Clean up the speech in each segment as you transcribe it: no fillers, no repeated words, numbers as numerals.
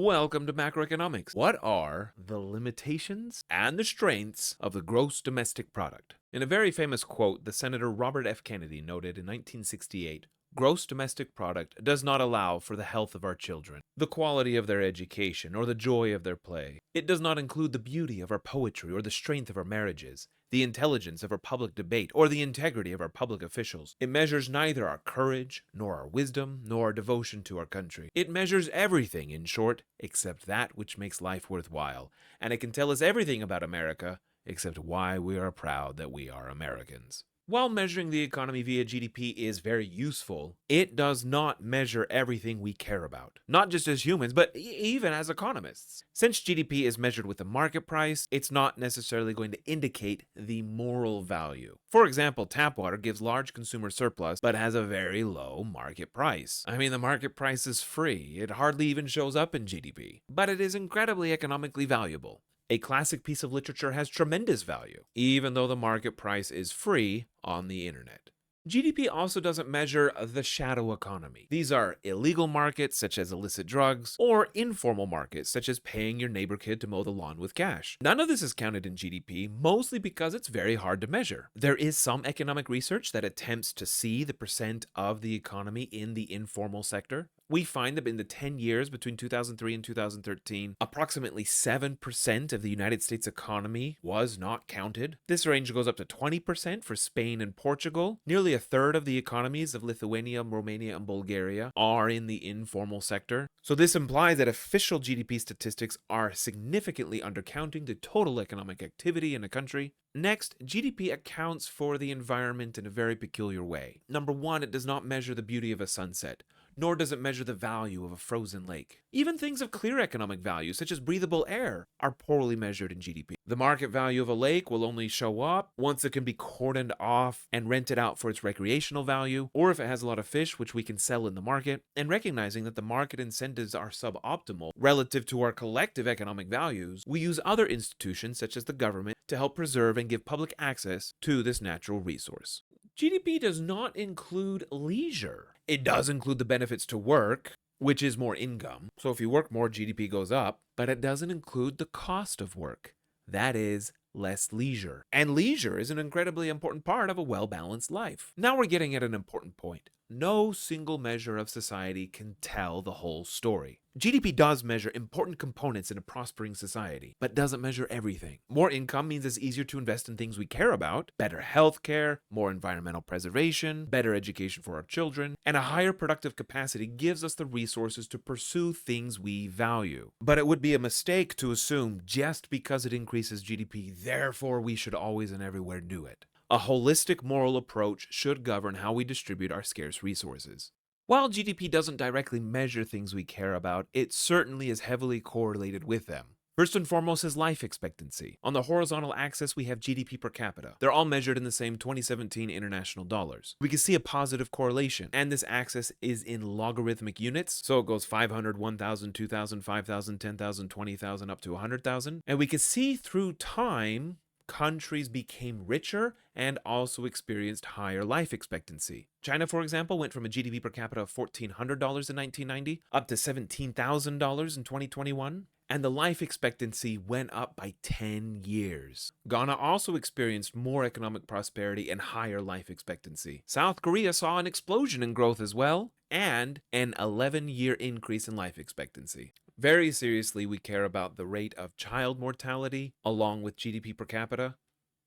Welcome to Macroeconomics. What are the limitations and the strengths of the gross domestic product? In a very famous quote, the Senator Robert F. Kennedy noted in 1968, "Gross domestic product does not allow for the health of our children, the quality of their education, or the joy of their play. It does not include the beauty of our poetry or the strength of our marriages, the intelligence of our public debate, or the integrity of our public officials. It measures neither our courage, nor our wisdom, nor our devotion to our country. It measures everything, in short, except that which makes life worthwhile, and it can tell us everything about America, except why we are proud that we are Americans." While measuring the economy via GDP is very useful, it does not measure everything we care about. Not just as humans, but even as economists. Since GDP is measured with the market price, it's not necessarily going to indicate the moral value. For example, tap water gives large consumer surplus, but has a very low market price. I mean, the market price is free. It hardly even shows up in GDP. But it is incredibly economically valuable. A classic piece of literature has tremendous value, even though the market price is free on the internet. GDP also doesn't measure the shadow economy. These are illegal markets, such as illicit drugs, or informal markets, such as paying your neighbor kid to mow the lawn with cash. None of this is counted in GDP, mostly because it's very hard to measure. There is some economic research that attempts to see the percent of the economy in the informal sector. We find that in the 10 years between 2003 and 2013, approximately 7% of the United States economy was not counted. This range goes up to 20% for Spain and Portugal. Nearly a third of the economies of Lithuania, Romania, and Bulgaria are in the informal sector. So this implies that official GDP statistics are significantly undercounting the total economic activity in a country. Next, GDP accounts for the environment in a very peculiar way. Number one, it does not measure the beauty of a sunset, nor does it measure the value of a frozen lake. Even things of clear economic value, such as breathable air, are poorly measured in GDP. The market value of a lake will only show up once it can be cordoned off and rented out for its recreational value, or if it has a lot of fish which we can sell in the market. And recognizing that the market incentives are suboptimal relative to our collective economic values, we use other institutions such as the government to help preserve and give public access to this natural resource. GDP does not include leisure. It does include the benefits to work, which is more income. So if you work more, GDP goes up, but it doesn't include the cost of work. That is less leisure. And leisure is an incredibly important part of a well-balanced life. Now we're getting at an important point. No single measure of society can tell the whole story. GDP does measure important components in a prospering society, but doesn't measure everything. More income means it's easier to invest in things we care about, better healthcare, more environmental preservation, better education for our children, and a higher productive capacity gives us the resources to pursue things we value. But it would be a mistake to assume just because it increases GDP, therefore we should always and everywhere do it. A holistic moral approach should govern how we distribute our scarce resources. While GDP doesn't directly measure things we care about, it certainly is heavily correlated with them. First and foremost is life expectancy. On the horizontal axis, we have GDP per capita. They're all measured in the same 2017 international dollars. We can see a positive correlation, and this axis is in logarithmic units, so it goes 500, 1,000, 2,000, 5,000, 10,000, 20,000, up to 100,000. And we can see through time, countries became richer and also experienced higher life expectancy. China, for example, went from a GDP per capita of $1,400 in 1990 up to $17,000 in 2021, and the life expectancy went up by 10 years. Ghana also experienced more economic prosperity and higher life expectancy. South Korea saw an explosion in growth as well, and an 11-year increase in life expectancy. Very seriously, we care about the rate of child mortality along with GDP per capita.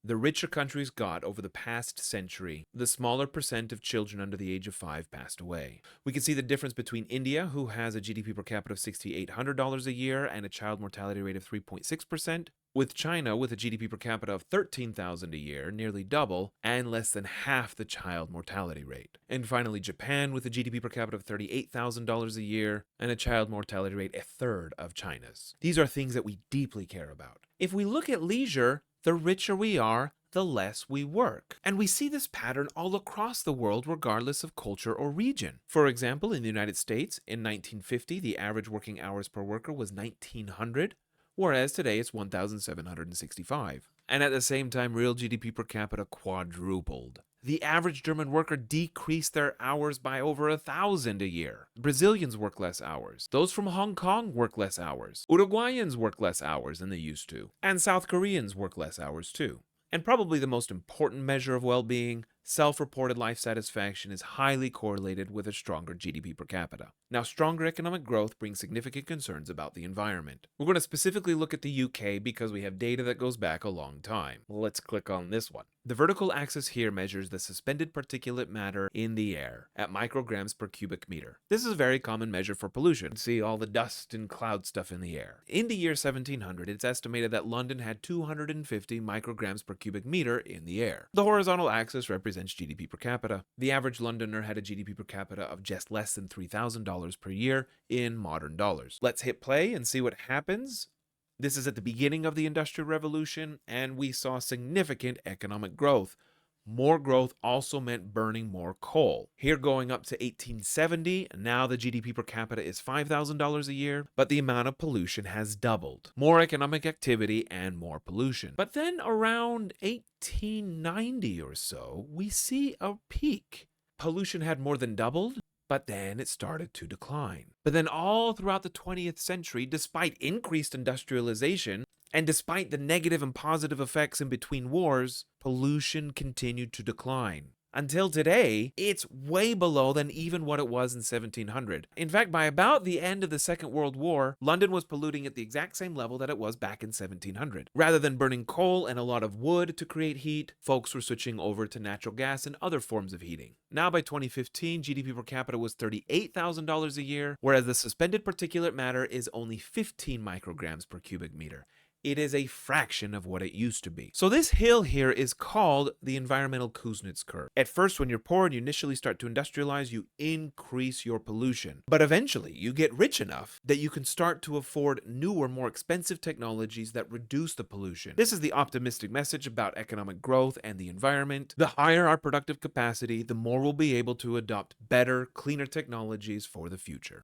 The richer countries got over the past century, the smaller percent of children under the age of 5 passed away. We can see the difference between India, who has a GDP per capita of $6,800 a year and a child mortality rate of 3.6%, with China with a GDP per capita of $13,000 a year, nearly double, and less than half the child mortality rate. And finally, Japan with a GDP per capita of $38,000 a year and a child mortality rate a third of China's. These are things that we deeply care about. If we look at leisure, the richer we are, the less we work. And we see this pattern all across the world regardless of culture or region. For example, in the United States, in 1950, the average working hours per worker was 1,900, whereas today it's 1,765. And at the same time, real GDP per capita quadrupled. The average German worker decreased their hours by over 1,000 a year. Brazilians work less hours. Those from Hong Kong work less hours. Uruguayans work less hours than they used to. And South Koreans work less hours too. And probably the most important measure of well-being, self-reported life satisfaction is highly correlated with a stronger GDP per capita. Now, stronger economic growth brings significant concerns about the environment. We're going to specifically look at the UK because we have data that goes back a long time. Let's click on this one. The vertical axis here measures the suspended particulate matter in the air at micrograms per cubic meter. This is a very common measure for pollution. See all the dust and cloud stuff in the air. In the year 1700, it's estimated that London had 250 micrograms per cubic meter in the air. The horizontal axis represents GDP per capita. The average Londoner had a GDP per capita of just less than $3,000 per year in modern dollars. Let's hit play and see what happens. This is at the beginning of the Industrial Revolution, and we saw significant economic growth. More growth also meant burning more coal. Here going up to 1870, now the GDP per capita is $5,000 a year, but the amount of pollution has doubled. More economic activity and more pollution. But then around 1890 or so, we see a peak. Pollution had more than doubled, but then it started to decline. But then all throughout the 20th century, despite increased industrialization, and despite the negative and positive effects in between wars, pollution continued to decline. Until today, it's way below than even what it was in 1700. In fact, by about the end of the Second World War, London was polluting at the exact same level that it was back in 1700. Rather than burning coal and a lot of wood to create heat, folks were switching over to natural gas and other forms of heating. Now by 2015, GDP per capita was $38,000 a year, whereas the suspended particulate matter is only 15 micrograms per cubic meter. It is a fraction of what it used to be. So this hill here is called the environmental Kuznets curve. At first, when you're poor and you initially start to industrialize, you increase your pollution. But eventually, you get rich enough that you can start to afford newer, more expensive technologies that reduce the pollution. This is the optimistic message about economic growth and the environment. The higher our productive capacity, the more we'll be able to adopt better, cleaner technologies for the future.